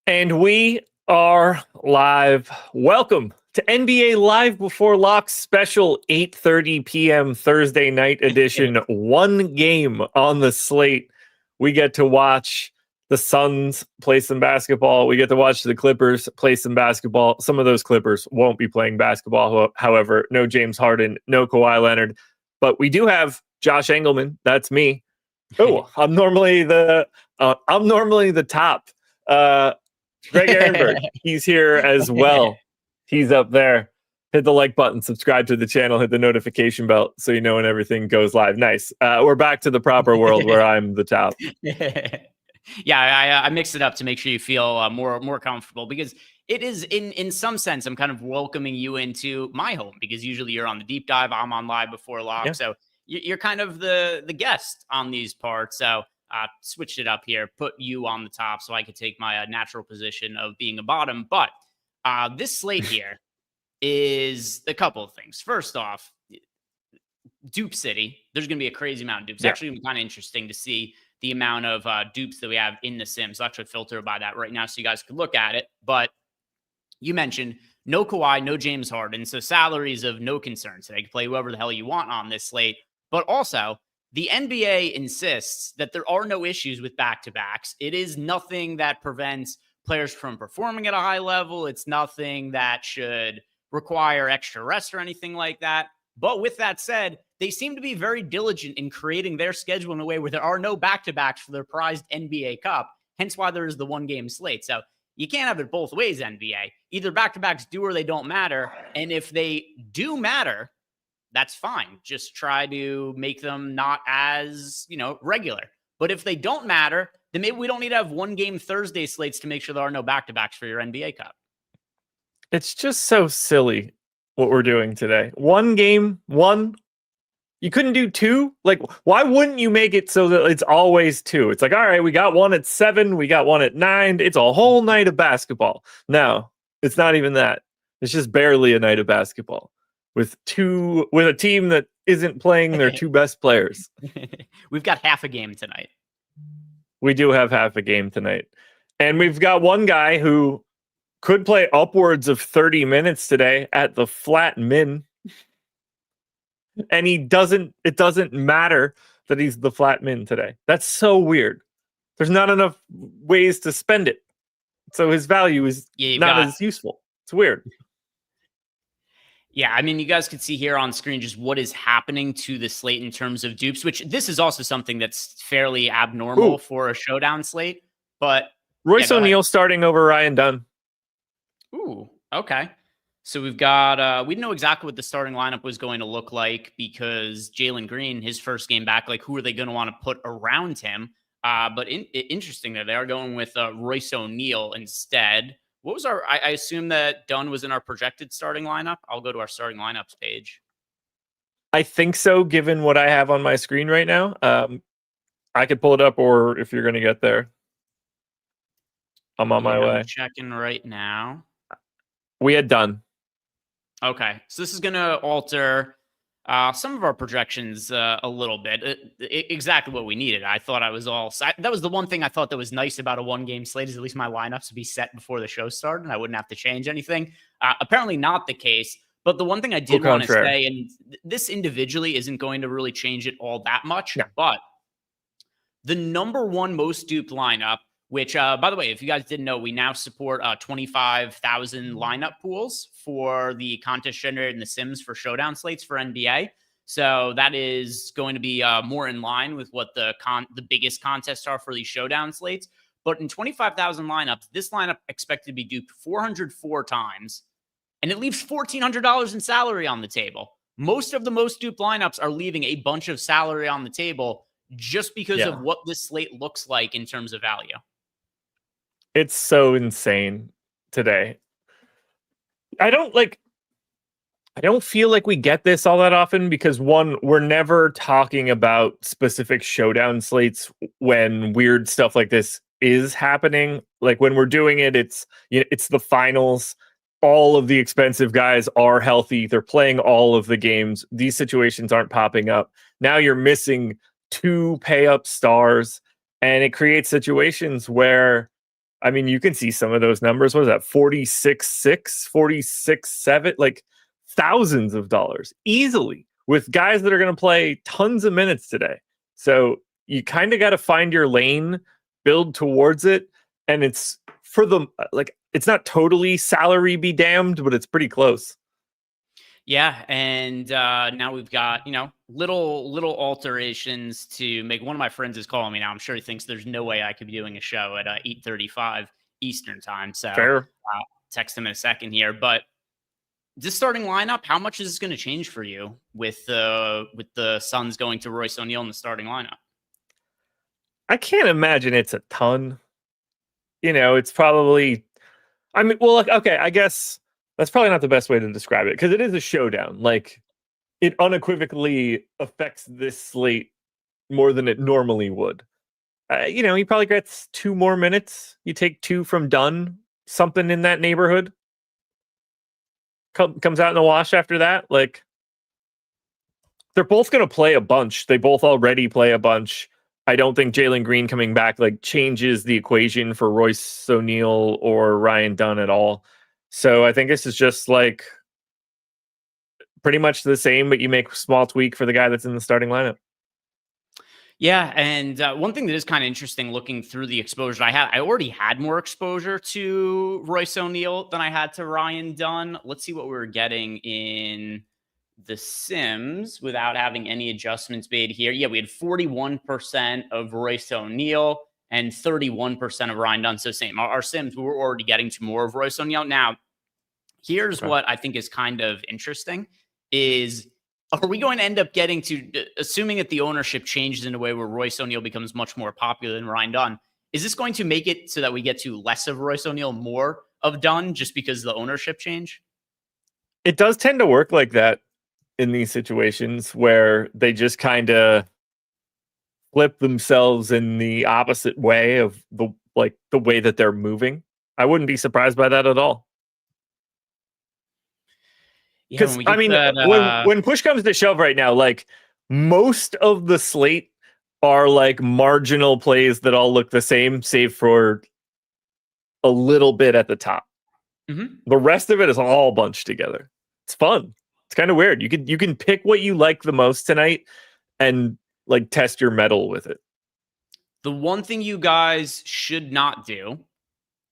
And we are live. Welcome to NBA Live Before Lock special 8:30 p.m. Thursday night edition. One game on the slate. We get to watch the Suns play some basketball. We get to watch the Clippers play some basketball. Some of those Clippers won't be playing basketball. However, no James Harden, no Kawhi Leonard. But we do have Josh Engleman. That's me. Oh, I'm normally the top. Greg Ehrenberg, he's here as well. He's up there. Hit the like button, subscribe to the channel, hit the notification bell so you know when everything goes live. Nice. We're back to the proper world where I'm the top. Yeah, I mixed it up to make sure you feel more comfortable, because it is in some sense I'm kind of welcoming you into my home, because usually you're on the deep dive, I'm on live before lock, so you're kind of the guest on these parts. So switched it up here, put you on the top so I could take my natural position of being a bottom. But this slate here is a couple of things. First off, Dupe City, there's going to be a crazy amount of dupes. It's actually going to be kind of interesting to see the amount of dupes that we have in the Sims. I'll actually filter by that right now so you guys can look at it. But you mentioned no Kawhi, no James Harden. So salaries of no concern. So they can play whoever the hell you want on this slate. But also, the NBA insists that there are no issues with back-to-backs. It is nothing that prevents players from performing at a high level. It's nothing that should require extra rest or anything like that. But with that said, they seem to be very diligent in creating their schedule in a way where there are no back-to-backs for their prized NBA Cup, hence why there is the one-game slate. So you can't have it both ways, NBA. Either back-to-backs do or they don't matter, and if they do matter, that's fine. Just try to make them not as, regular. But if they don't matter, then maybe we don't need to have one-game Thursday slates to make sure there are no back-to-backs for your NBA Cup. It's just so silly what we're doing today. One game, one. You couldn't do two? Like, why wouldn't you make it so that it's always two? It's like, all right, we got one at 7, we got one at 9. It's a whole night of basketball. No, it's not even that. It's just barely a night of basketball with a team that isn't playing their two best players. We've got half a game tonight. We do have half a game tonight. And we've got one guy who could play upwards of 30 minutes today at the flat min. And it doesn't matter that he's the flat min today. That's so weird. There's not enough ways to spend it. So his value is not as useful. It's weird. Yeah, I mean, you guys can see here on screen just what is happening to the slate in terms of dupes, which this is also something that's fairly abnormal for a showdown slate. But Royce O'Neal starting over Ryan Dunn. Ooh, okay. So we've got, we know exactly what the starting lineup was going to look like, because Jalen Green, his first game back, like, who are they going to want to put around him? But interesting that they are going with Royce O'Neal instead. What was I assume that Dunn was in our projected starting lineup. I'll go to our starting lineups page. I think so, given what I have on my screen right now. I could pull it up, or if you're going to get there, I'm on my way. I'm checking right now. We had Dunn. Okay, so this is going to alter some of our projections a little bit. Exactly what we needed. I thought I was that was the one thing I thought that was nice about a one-game slate, is at least my lineups would be set before the show started and I wouldn't have to change anything. Apparently not the case. But the one thing I did want to say, and this individually isn't going to really change it all that much, but the number one most duped lineup, which, by the way, if you guys didn't know, we now support 25,000 lineup pools for the contest generated in the Sims for showdown slates for NBA. So that is going to be more in line with what the biggest contests are for these showdown slates. But in 25,000 lineups, this lineup expected to be duped 404 times, and it leaves $1,400 in salary on the table. Most of the most duped lineups are leaving a bunch of salary on the table just because of what this slate looks like in terms of value. It's so insane today. I don't feel like we get this all that often, because one, we're never talking about specific showdown slates when weird stuff like this is happening. Like when we're doing it, it's the finals. All of the expensive guys are healthy. They're playing all of the games. These situations aren't popping up. Now you're missing 2 pay up stars, and it creates situations where I mean, you can see some of those numbers. What is that? 46.6, 46.7, like thousands of dollars easily with guys that are going to play tons of minutes today. So you kind of got to find your lane, build towards it. And it's for the, like, it's not totally salary be damned, but it's pretty close. Yeah, and now we've got, little alterations to make. One of my friends is calling me now. I'm sure he thinks there's no way I could be doing a show at 8:35 Eastern time. So Fair. Text him in a second here. But this starting lineup, how much is this going to change for you with the Suns going to Royce O'Neal in the starting lineup? I can't imagine it's a ton. It's probably, I mean, well, okay, I guess that's probably not the best way to describe it because it is a showdown. Like, it unequivocally affects this slate more than it normally would. He probably gets 2 more minutes. You take 2 from Dunn, something in that neighborhood. Comes out in the wash after that. Like, they're both going to play a bunch. They both already play a bunch. I don't think Jalen Green coming back changes the equation for Royce O'Neal or Ryan Dunn at all. So I think this is just pretty much the same, but you make a small tweak for the guy that's in the starting lineup. Yeah, and one thing that is kind of interesting looking through the exposure I already had more exposure to Royce O'Neal than I had to Ryan Dunn. Let's see what we're getting in the Sims without having any adjustments made here. Yeah, we had 41% of Royce O'Neal and 31% of Ryan Dunn. So same. Our Sims, we were already getting to more of Royce O'Neal. Now, here's what I think is kind of interesting is, are we going to end up getting to, assuming that the ownership changes in a way where Royce O'Neal becomes much more popular than Ryan Dunn, is this going to make it so that we get to less of Royce O'Neal, more of Dunn, just because of the ownership change? It does tend to work like that in these situations where they just kind of flip themselves in the opposite way of the way that they're moving. I wouldn't be surprised by that at all. Because I mean, when push comes to shove right now, most of the slate are marginal plays that all look the same, save for a little bit at the top. Mm-hmm. The rest of it is all bunched together. It's fun. It's kind of weird. You can pick what you like the most tonight and test your mettle with it. The one thing you guys should not do,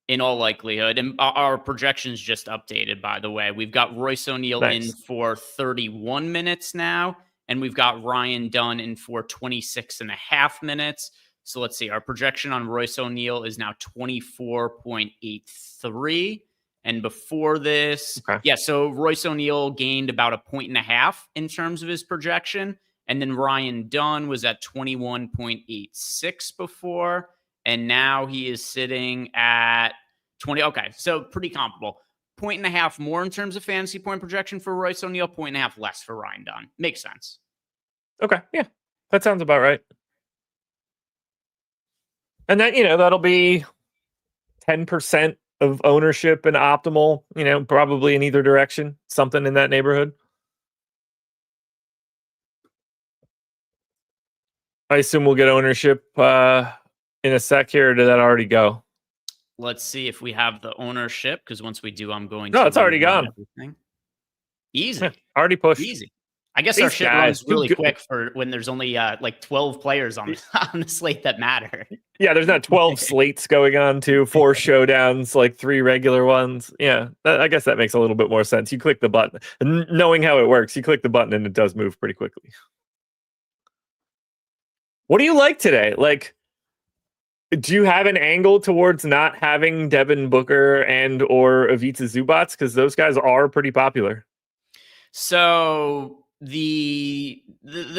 in all likelihood, and our projections just updated, by the way, we've got Royce O'Neal in for 31 minutes now, and we've got Ryan Dunn in for 26.5 minutes. So let's see. Our projection on Royce O'Neal is now 24.83. And before this, so Royce O'Neal gained about 1.5 in terms of his projection. And then Ryan Dunn was at 21.86 before. And now he is sitting at 20. Okay, so pretty comparable. 1.5 more in terms of fantasy point projection for Royce O'Neal, 1.5 less for Ryan Dunn. Makes sense. Okay, yeah, that sounds about right. And that, that'll be 10% of ownership and optimal, probably in either direction, something in that neighborhood. I assume we'll get ownership in a sec here, or did that already go? Let's see if we have the ownership, because once we do, I'm going to... No, it's already gone. Everything. Easy. Yeah, already pushed. Easy. I guess our shit runs really quick for when there's only 12 players on the slate that matter. Yeah, there's not 12 slates going on, 4 showdowns, 3 regular ones. Yeah, I guess that makes a little bit more sense. You click the button. And knowing how it works, you click the button and it does move pretty quickly. What do you like today? Do you have an angle towards not having Devin Booker and or Ivica Zubac? Because those guys are pretty popular. So the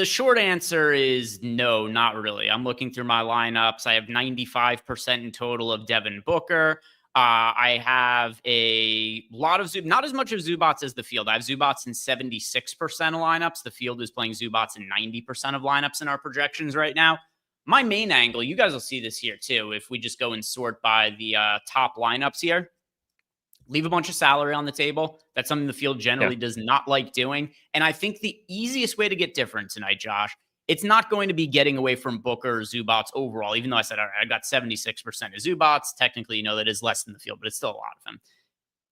short answer is no, not really. I'm looking through my lineups. I have 95% in total of Devin Booker. I have a lot of not as much of Zubac as the field. I have Zubac in 76% of lineups. The field is playing Zubac in 90% of lineups in our projections right now. My main angle, you guys will see this here too, if we just go and sort by the top lineups here. Leave a bunch of salary on the table. That's something the field generally does not like doing. And I think the easiest way to get different tonight, Josh, it's not going to be getting away from Booker or Zubats overall, even though I said, all right, I got 76% of Zubats. Technically, that is less than the field, but it's still a lot of him.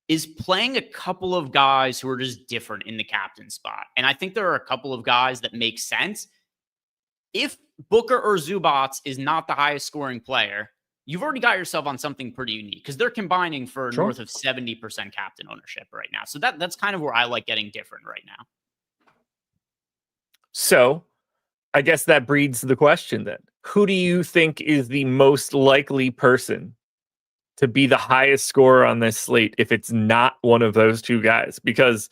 Is playing a couple of guys who are just different in the captain spot. And I think there are a couple of guys that make sense. If Booker or Zubats is not the highest scoring player, you've already got yourself on something pretty unique because they're combining for north of 70% captain ownership right now. So that's kind of where I like getting different right now. So I guess that breeds the question then. Who do you think is the most likely person to be the highest scorer on this slate if it's not one of those two guys? Because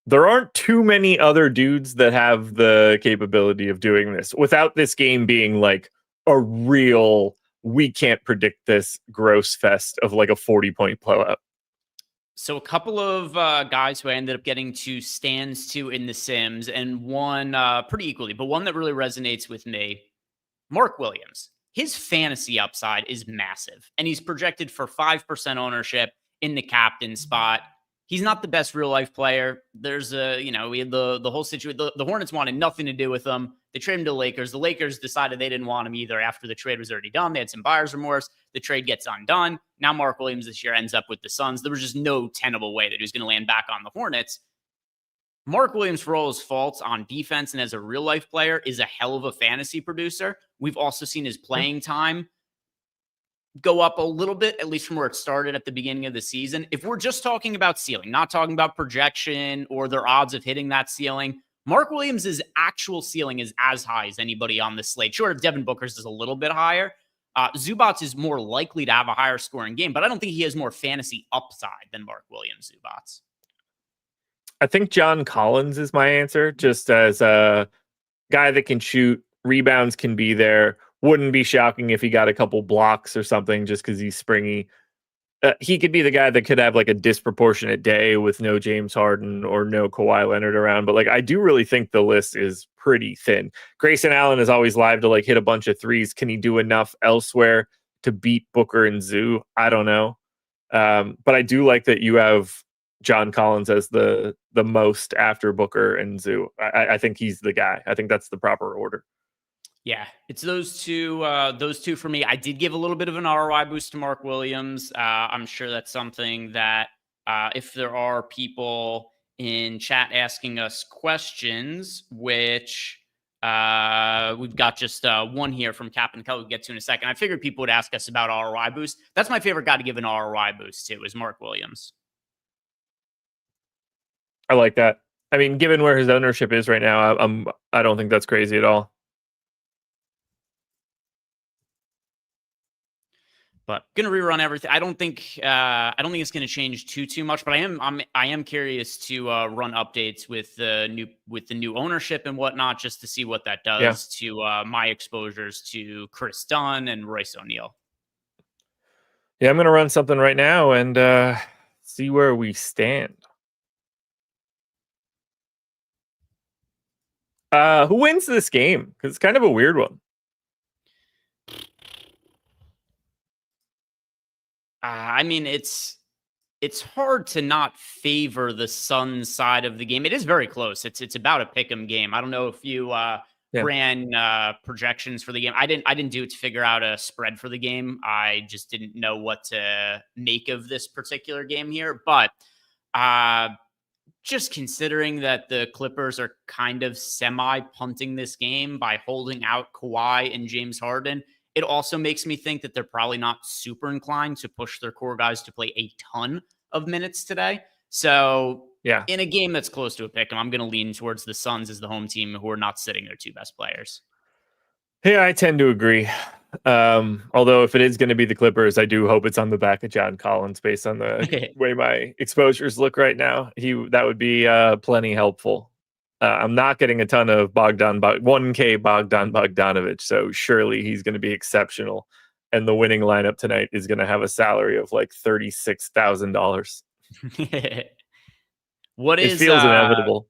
there aren't too many other dudes that have the capability of doing this without this game being like a real, we can't predict this gross fest of like a 40-point blowout. So a couple of guys who I ended up getting to stands to in the Sims, and one pretty equally, but one that really resonates with me, Mark Williams. His fantasy upside is massive, and he's projected for 5% ownership in the captain spot. He's not the best real life player. There's we had the whole situation. The Hornets wanted nothing to do with him. They traded him to the Lakers. The Lakers decided they didn't want him either after the trade was already done. They had some buyer's remorse. The trade gets undone. Now Mark Williams this year ends up with the Suns. There was just no tenable way that he was going to land back on the Hornets. Mark Williams, for all his faults on defense and as a real life player, is a hell of a fantasy producer. We've also seen his playing time go up a little bit, at least from where it started at the beginning of the season. If we're just talking about ceiling, not talking about projection or their odds of hitting that ceiling, Mark Williams' actual ceiling is as high as anybody on the slate. Sure, Devin Booker's is a little bit higher. Zubats is more likely to have a higher scoring game, but I don't think he has more fantasy upside than Mark Williams Zubats. I think John Collins is my answer, just as a guy that can shoot, rebounds can be there. Wouldn't be shocking if he got a couple blocks or something just because he's springy. He could be the guy that could have like a disproportionate day with no James Harden or no Kawhi Leonard around. But like, I do really think the list is pretty thin. Grayson Allen is always live to like hit a bunch of threes. Can he do enough elsewhere to beat Booker and Zoo? I don't know. But I do like that you have John Collins as the most after Booker and Zoo. I think he's the guy. I think that's the proper order. Yeah, it's those two for me. I did give a little bit of an ROI boost to Mark Williams. I'm sure that's something that if there are people in chat asking us questions, which we've got just one here from Captain Kelly we'll get to in a second. I figured people would ask us about ROI boost. That's my favorite guy to give an ROI boost to is Mark Williams. I like that. I mean, given where his ownership is right now, I don't think that's crazy at all. But gonna rerun everything. I don't think it's gonna change too much. But I am curious to run updates with the new ownership and whatnot, just to see what that does to my exposures to Chris Dunn and Royce O'Neal. Yeah, I'm gonna run something right now and see where we stand. Who wins this game? Because it's kind of a weird one. I mean, it's hard to not favor the Suns side of the game. It is very close. It's about a pick'em game. I don't know if you ran projections for the game. I didn't do it to figure out a spread for the game. I just didn't know what to make of this particular game here. But just considering that the Clippers are kind of semi-punting this game by holding out Kawhi and James Harden, it also makes me think that they're probably not super inclined to push their core guys to play a ton of minutes today. So in a game that's close to a pick, I'm going to lean towards the Suns as the home team who are not sitting their two best players. Yeah, I tend to agree. Although if it is going to be the Clippers, I do hope it's on the back of John Collins based on the way my exposures look right now. That would be plenty helpful. I'm not getting a ton of 1K Bogdan Bogdanovic, so surely he's going to be exceptional. And the winning lineup tonight is going to have a salary of like $36,000. It feels inevitable.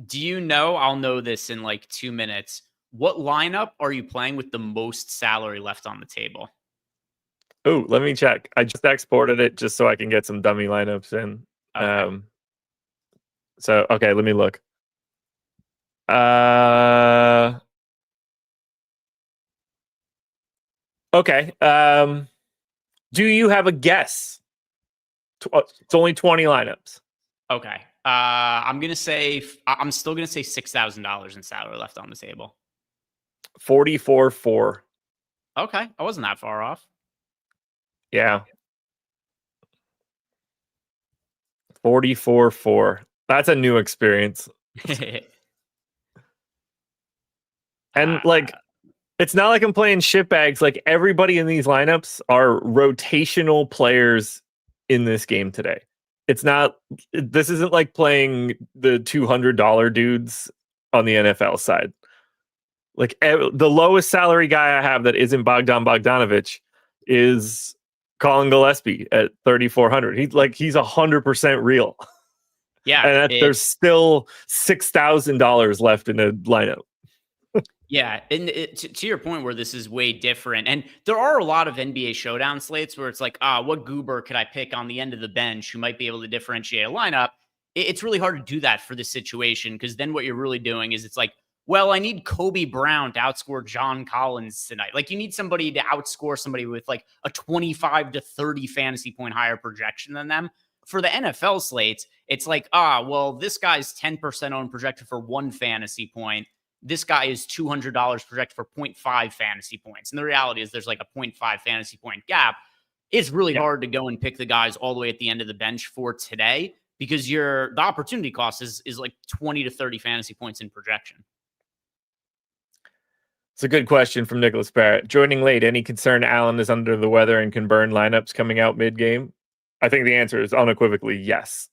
Do you know? I'll know this in like 2 minutes. What lineup are you playing with the most salary left on the table? Oh, let me check. I just exported it just so I can get some dummy lineups in. Okay. Okay, let me look. Okay. Do you have a guess? It's only 20 lineups. Okay. I'm still gonna say $6,000 in salary left on the table. 44-4. Okay, I wasn't that far off. Yeah. 44-4. That's a new experience. And like, it's not like I'm playing shitbags. Like, everybody in these lineups are rotational players in this game today. This isn't like playing the $200 dudes on the NFL side. Like, the lowest salary guy I have that isn't Bogdan Bogdanovic is Colin Gillespie at 3,400. He's 100% real. Yeah, And there's still $6,000 left in the lineup. Yeah, and to your point where this is way different, and there are a lot of NBA showdown slates where it's like, what goober could I pick on the end of the bench who might be able to differentiate a lineup? It's really hard to do that for this situation, because then what you're really doing is it's like, well, I need Kobe Brown to outscore John Collins tonight. Like, you need somebody to outscore somebody with like a 25 to 30 fantasy point higher projection than them. For the NFL slates, it's like, well, this guy's 10% owned projected for 1 fantasy point. This guy is $200 projected for 0.5 fantasy points. And the reality is there's like a 0.5 fantasy point gap. It's really hard to go and pick the guys all the way at the end of the bench for today, because the opportunity cost is like 20 to 30 fantasy points in projection. It's a good question from Nicholas Barrett. Joining late, any concern Allen is under the weather and can burn lineups coming out mid-game? I think the answer is unequivocally yes.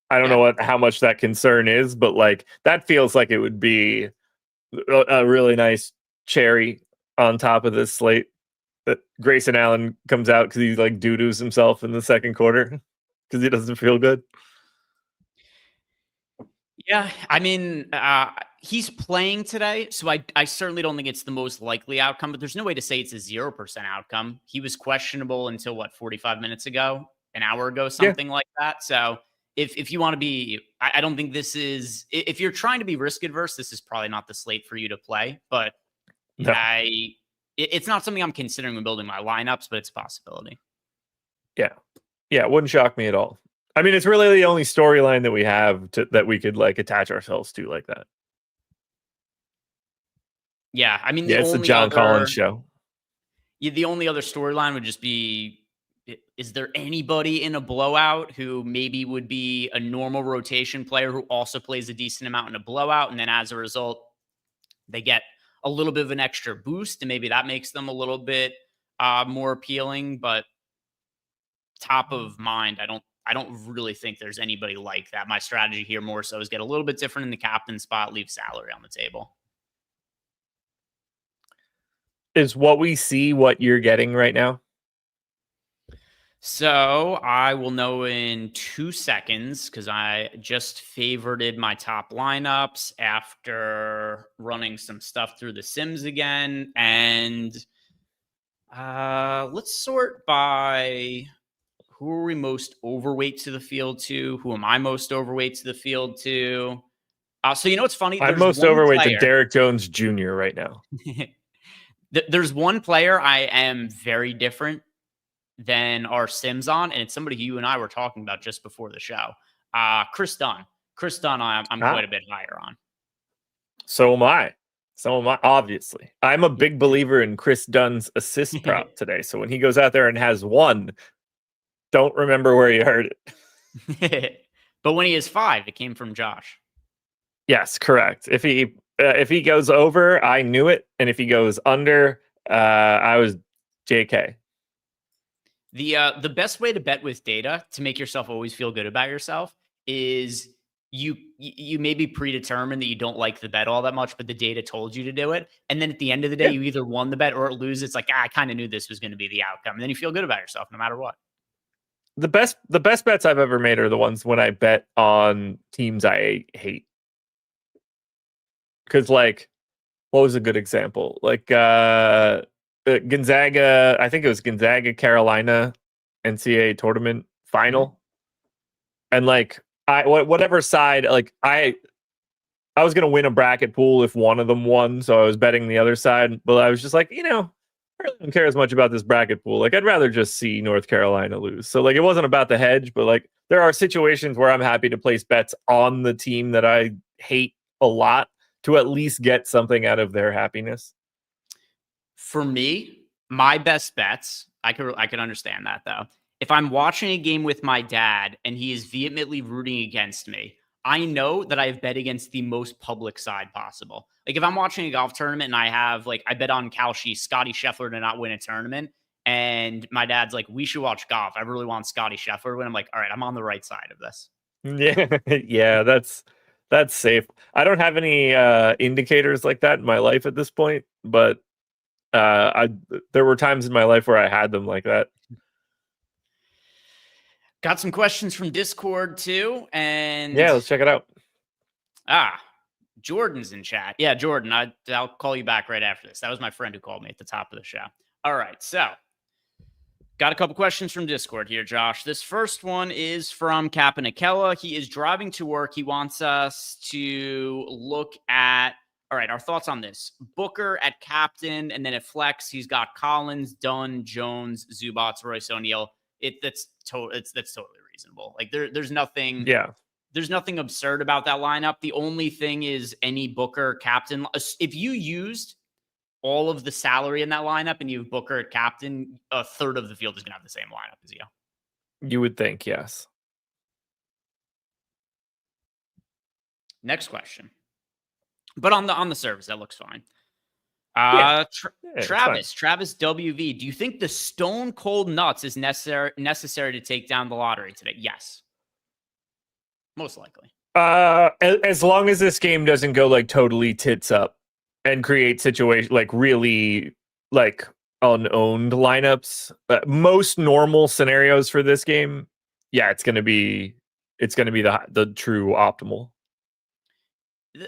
I don't know how much that concern is, but like, that feels like it would be a really nice cherry on top of this slate, that Grayson Allen comes out because he like doo-doos himself in the second quarter because he doesn't feel good. Yeah, I mean, he's playing today, so I certainly don't think it's the most likely outcome, but there's no way to say it's a 0% outcome. He was questionable until 45 minutes ago, an hour ago, something like that. So if you want to be, I don't think this is, if you're trying to be risk adverse, this is probably not the slate for you to play. But No. it's not something I'm considering when building my lineups, but it's a possibility. Yeah, it wouldn't shock me at all. I mean, it's really the only storyline that we have that we could like attach ourselves to like that. Yeah, I mean, it's the John Collins show. Yeah, the only other storyline would just be, is there anybody in a blowout who maybe would be a normal rotation player who also plays a decent amount in a blowout, and then as a result, they get a little bit of an extra boost, and maybe that makes them a little bit more appealing. But top of mind, I don't really think there's anybody like that. My strategy here more so is get a little bit different in the captain spot, leave salary on the table. Is what we see what you're getting right now? So I will know in 2 seconds, because I just favorited my top lineups after running some stuff through the Sims again. And let's sort by who are we most overweight to the field to? Who am I most overweight to the field to? So you know what's funny? I'm most overweight to Derek Jones Jr. right now. There's one player I am very different than our Sims on, and it's somebody you and I were talking about just before the show. Chris Dunn. Chris Dunn, I'm quite a bit higher on. So am I. Obviously. I'm a big believer in Chris Dunn's assist prop today. So when he goes out there and has one, don't remember where you heard it. But when he has 5, it came from Josh. Yes, correct. If he goes over, I knew it. And if he goes under, I was JK. The best way to bet with data to make yourself always feel good about yourself is you maybe predetermine that you don't like the bet all that much, but the data told you to do it. And then at the end of the day, you either won the bet or it lose. It's like, I kind of knew this was going to be the outcome. And then you feel good about yourself no matter what. The best bets I've ever made are the ones when I bet on teams I hate. Because like, what was a good example? Like Gonzaga, I think it was Gonzaga Carolina NCAA tournament final. And like whatever side, like I was gonna win a bracket pool if one of them won, so I was betting the other side. But I was just like, really don't care as much about this bracket pool. Like, I'd rather just see North Carolina lose. So, like, it wasn't about the hedge, but like, there are situations where I'm happy to place bets on the team that I hate a lot to at least get something out of their happiness. For me, my best bets, I could understand that though. If I'm watching a game with my dad and he is vehemently rooting against me, I know that I've bet against the most public side possible. Like if I'm watching a golf tournament and I bet on Kalshi, Scotty Scheffler to not win a tournament, and my dad's like, we should watch golf. I really want Scotty Scheffler to win. I'm like, all right, I'm on the right side of this. Yeah, yeah, that's safe. I don't have any indicators like that in my life at this point, but there were times in my life where I had them like that. Got some questions from Discord too, and yeah, let's check it out. Jordan's in chat. Yeah, Jordan, I'll call you back right after this. That was my friend who called me at the top of the show. All right, so got a couple questions from Discord here, Josh. This first one is from Capanikella. He is driving to work. He wants us to look at, all right, our thoughts on this. Booker at captain, and then at flex, he's got Collins, Dunn, Jones, Zubats, Royce O'Neal. That's totally reasonable. Like there's nothing. Yeah. There's nothing absurd about that lineup. The only thing is any Booker captain. If you used all of the salary in that lineup and you have Booker at captain, a third of the field is going to have the same lineup as you. You would think, yes. Next question. But on the surface, that looks fine. Travis WV, do you think the stone cold nuts is necessary to take down the lottery today? Yes. Most likely. As long as this game doesn't go like totally tits up and create situations like really like unowned lineups, most normal scenarios for this game, yeah, it's gonna be the true optimal.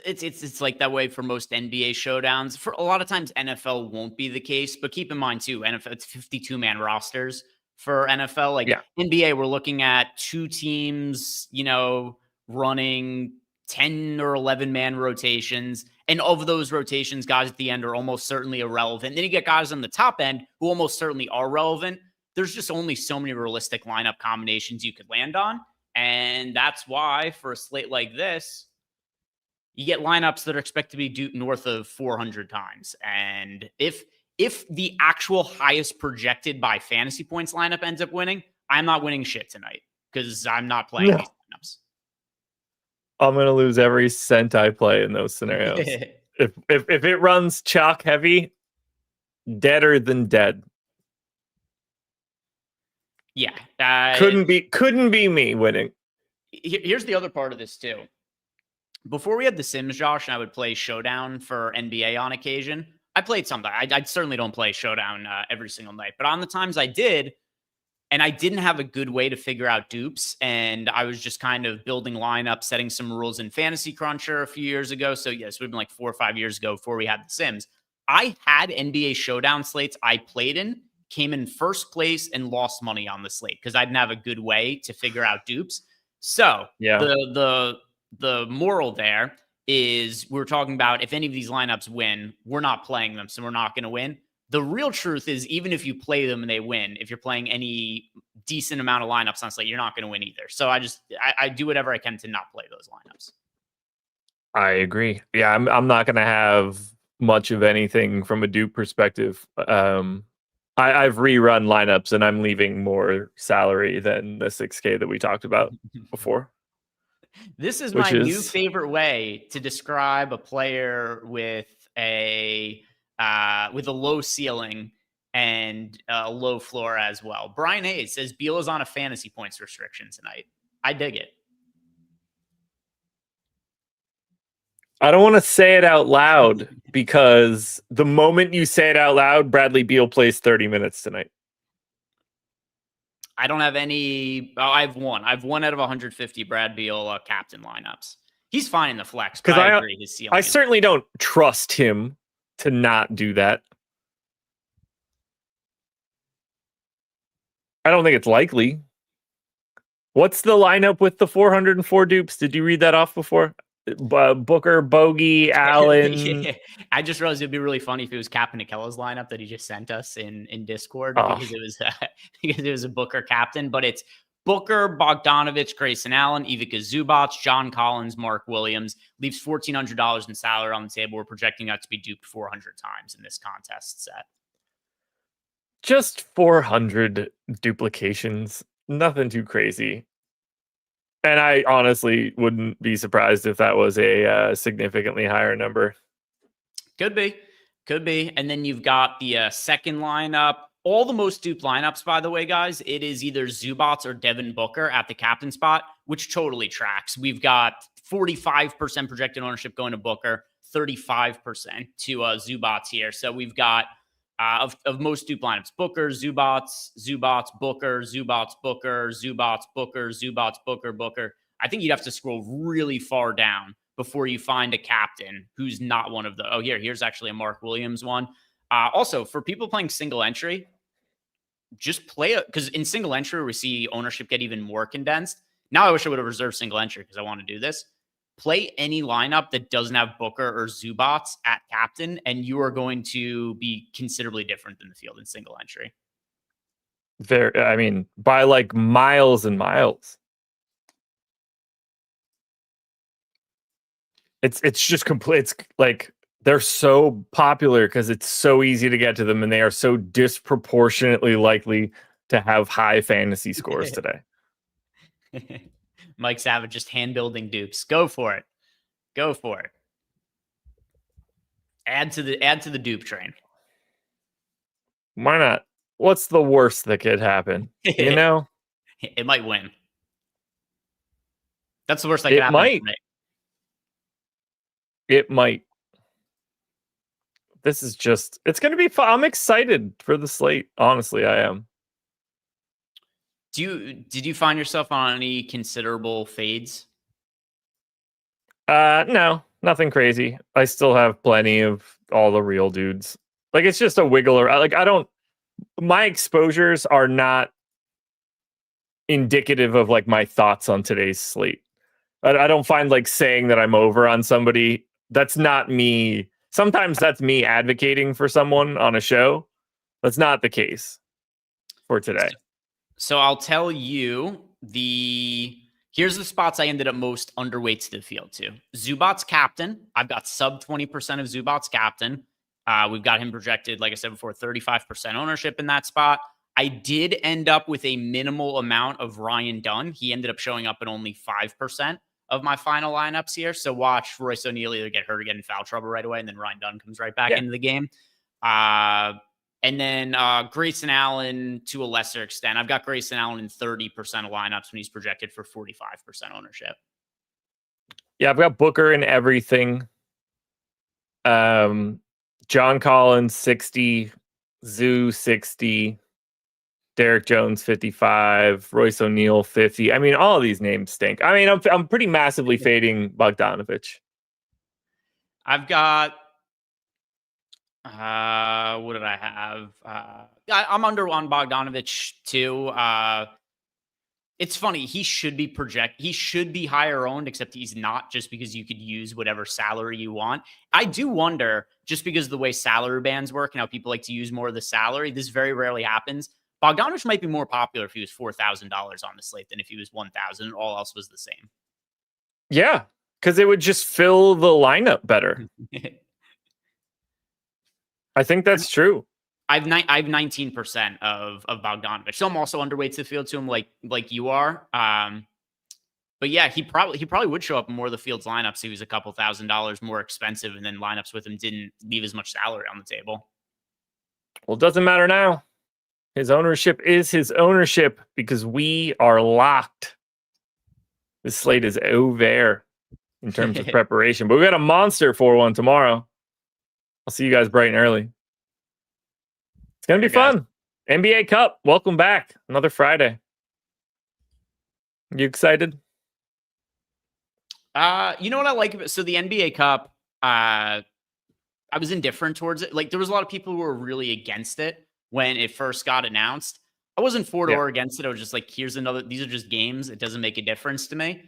It's like that way for most NBA showdowns. For a lot of times, NFL won't be the case, but keep in mind too, NFL it's 52-man rosters for NFL. Like NBA, we're looking at two teams, running 10 or 11-man rotations, and of those rotations, guys at the end are almost certainly irrelevant. Then you get guys on the top end who almost certainly are relevant. There's just only so many realistic lineup combinations you could land on, and that's why for a slate like this, you get lineups that are expected to be north of 400 times. And if the actual highest projected by fantasy points lineup ends up winning, I'm not winning shit tonight because I'm not playing these lineups. I'm going to lose every cent I play in those scenarios. if it runs chalk heavy, deader than dead. Yeah. Couldn't be me winning. Here's the other part of this too. Before we had The Sims, Josh, and I would play Showdown for NBA on occasion. I played something. I certainly don't play Showdown every single night, but on the times I did, and I didn't have a good way to figure out dupes, and I was just kind of building lineups, setting some rules in Fantasy Cruncher a few years ago. So yes, it would have been like 4 or 5 years ago before we had The Sims. I had NBA Showdown slates I played in, came in first place, and lost money on the slate because I didn't have a good way to figure out dupes. So the moral there is we're talking about if any of these lineups win, we're not playing them, so we're not going to win. The real truth is even if you play them and they win, if you're playing any decent amount of lineups on slate, you're not going to win either. So I do whatever I can to not play those lineups. I agree. Yeah, I'm not going to have much of anything from a dupe perspective. I've rerun lineups and I'm leaving more salary than the 6K that we talked about before. This is my new favorite way to describe a player with a low ceiling and a low floor as well. Brian Hayes says Beal is on a fantasy points restriction tonight. I dig it. I don't want to say it out loud because the moment you say it out loud, Bradley Beal plays 30 minutes tonight. I don't have any. Oh, I've one out of 150 Brad Beal captain lineups. He's fine in the flex, but I agree. His ceiling. I certainly don't trust him to not do that. I don't think it's likely. What's the lineup with the 404 dupes? Did you read that off before? Booker, Bogey, Allen. Yeah. I just realized it'd be really funny if it was Captain Akella's lineup that he just sent us in Discord Oh, because it was because it was a Booker captain, but it's Booker, Bogdanovich, Grayson Allen, Ivica Zubac, John Collins, Mark Williams. Leaves $1,400 in salary on the table. We're projecting that to be duped 400 times in this contest set. just 400 duplications. Nothing too crazy. And I honestly wouldn't be surprised if that was a significantly higher number. Could be. And then you've got the second lineup. All the most duped lineups, by the way, guys, it is either Zubac or Devin Booker at the captain spot, which totally tracks. We've got 45% projected ownership going to Booker, 35% to Zubac here. So we've got of most dupe lineups, Booker, Zubac, Booker, Booker. I think you'd have to scroll really far down before you find a captain who's not one of the. Oh, here's actually a Mark Williams one. Also, for people playing single entry, just play it because in single entry we see ownership get even more condensed. Now I wish I would have reserved single entry because I want to do this. Play any lineup that doesn't have Booker or Zubac at captain, and you are going to be considerably different than the field in single entry. By like miles and miles. It's just complete. It's like they're so popular because it's so easy to get to them, and they are so disproportionately likely to have high fantasy scores today. Mike Savage just hand building dupes. Go for it. Add to the dupe train. Why not? What's the worst that could happen? You know, it might win. That's the worst that could happen. It might. This is just, it's going to be fun. I'm excited for the slate. Honestly, I am. Did you find yourself on any considerable fades? No, nothing crazy. I still have plenty of all the real dudes. Like, it's just a wiggler. My exposures are not indicative of like my thoughts on today's slate. I don't find like saying that I'm over on somebody. That's not me. Sometimes that's me advocating for someone on a show. That's not the case for today. So I'll tell you here's the spots I ended up most underweight to the field to. Zubac's captain. I've got sub 20% of Zubac's captain. We've got him projected, like I said before, 35% ownership in that spot. I did end up with a minimal amount of Ryan Dunn. He ended up showing up at only 5% of my final lineups here. So watch Royce O'Neal either get hurt or get in foul trouble right away, and then Ryan Dunn comes right back into the game. And then Grayson Allen to a lesser extent. I've got Grayson Allen in 30% of lineups when he's projected for 45% ownership. Yeah, I've got Booker in everything. John Collins 60, Zoo 60, Derek Jones 55, Royce O'Neal 50. I mean, all of these names stink. I mean, I'm pretty massively fading Bogdanovich. I've got what did I have? I'm under on Bogdanovich too. It's funny. He should be higher owned, except he's not, just because you could use whatever salary you want. I do wonder, just because of the way salary bands work and how people like to use more of the salary, this very rarely happens. Bogdanovich might be more popular if he was $4,000 on the slate than if he was 1,000 and all else was the same. Yeah, because it would just fill the lineup better. I think that's true. I've 19% of Bogdanovich, so I'm also underweight to the field to him, like you are. But yeah, he probably would show up in more of the field's lineups. He was a couple $1,000s more expensive, and then lineups with him didn't leave as much salary on the table. Well, it doesn't matter now. His ownership is his ownership because we are locked. This slate is over in terms of preparation, but we got a monster 4-1 tomorrow. I'll see you guys bright and early. It's going to be fun. NBA Cup. Welcome back. Another Friday. You excited? You know what I like about so the NBA Cup, I was indifferent towards it. Like, there was a lot of people who were really against it when it first got announced. I wasn't for it or against it. I was just like, these are just games. It doesn't make a difference to me.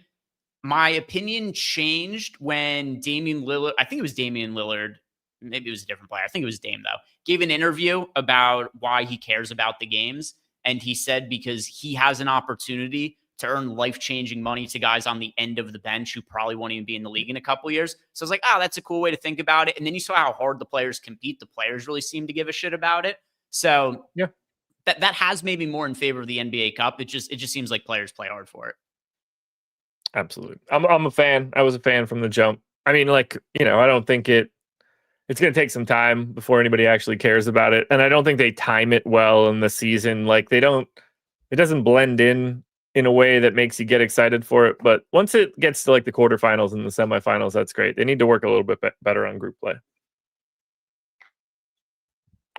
My opinion changed when Damian Lillard, I think it was Damian Lillard, maybe it was a different player. I think it was Dame, though, gave an interview about why he cares about the games. And he said because he has an opportunity to earn life-changing money to guys on the end of the bench who probably won't even be in the league in a couple years. So I was like, that's a cool way to think about it. And then you saw how hard the players compete. The players really seem to give a shit about it. So yeah, that has maybe more in favor of the NBA Cup. It just seems like players play hard for it. Absolutely. I'm a fan. I was a fan from the jump. I mean, like, I don't think it's going to take some time before anybody actually cares about it. And I don't think they time it well in the season. Like it doesn't blend in a way that makes you get excited for it. But once it gets to like the quarterfinals and the semifinals, that's great. They need to work a little bit better on group play.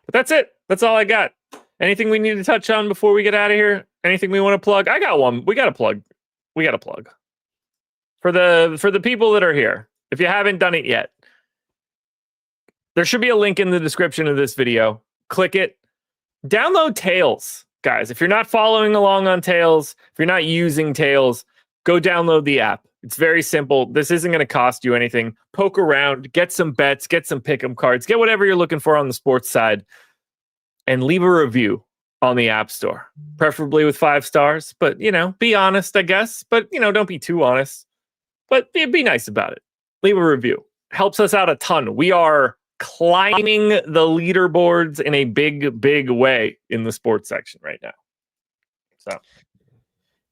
But that's it. That's all I got. Anything we need to touch on before we get out of here? Anything we want to plug? I got one. We got to plug. For the people that are here, if you haven't done it yet, there should be a link in the description of this video. Click it. Download Tails, guys. If you're not following along on Tails, if you're not using Tails, go download the app. It's very simple. This isn't going to cost you anything. Poke around, get some bets, get some pick'em cards, get whatever you're looking for on the sports side, and leave a review on the App Store, preferably with 5 stars. But, be honest, I guess. But, don't be too honest. But be nice about it. Leave a review. Helps us out a ton. We are climbing the leaderboards in a big, big way in the sports section right now. So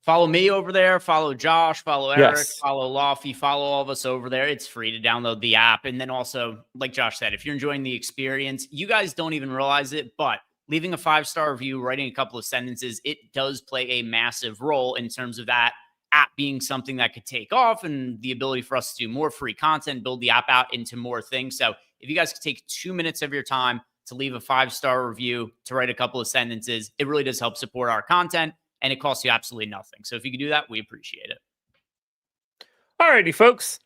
follow me over there. Follow Josh. Follow Eric. Yes. Follow Lofty. Follow all of us over there. It's free to download the app. And then also, like Josh said, if you're enjoying the experience, you guys don't even realize it, but leaving a 5-star review, writing a couple of sentences, it does play a massive role in terms of that app being something that could take off and the ability for us to do more free content, build the app out into more things. So if you guys could take 2 minutes of your time to leave a 5-star review, to write a couple of sentences, it really does help support our content and it costs you absolutely nothing. So if you could do that, we appreciate it. All righty, folks.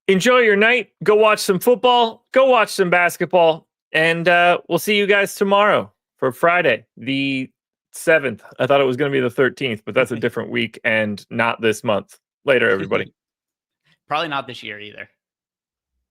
Enjoy your night. Go watch some football. Go watch some basketball. And we'll see you guys tomorrow for Friday, the 7th. I thought it was going to be the 13th, but that's a different week and not this month. Later, everybody. Probably not this year either.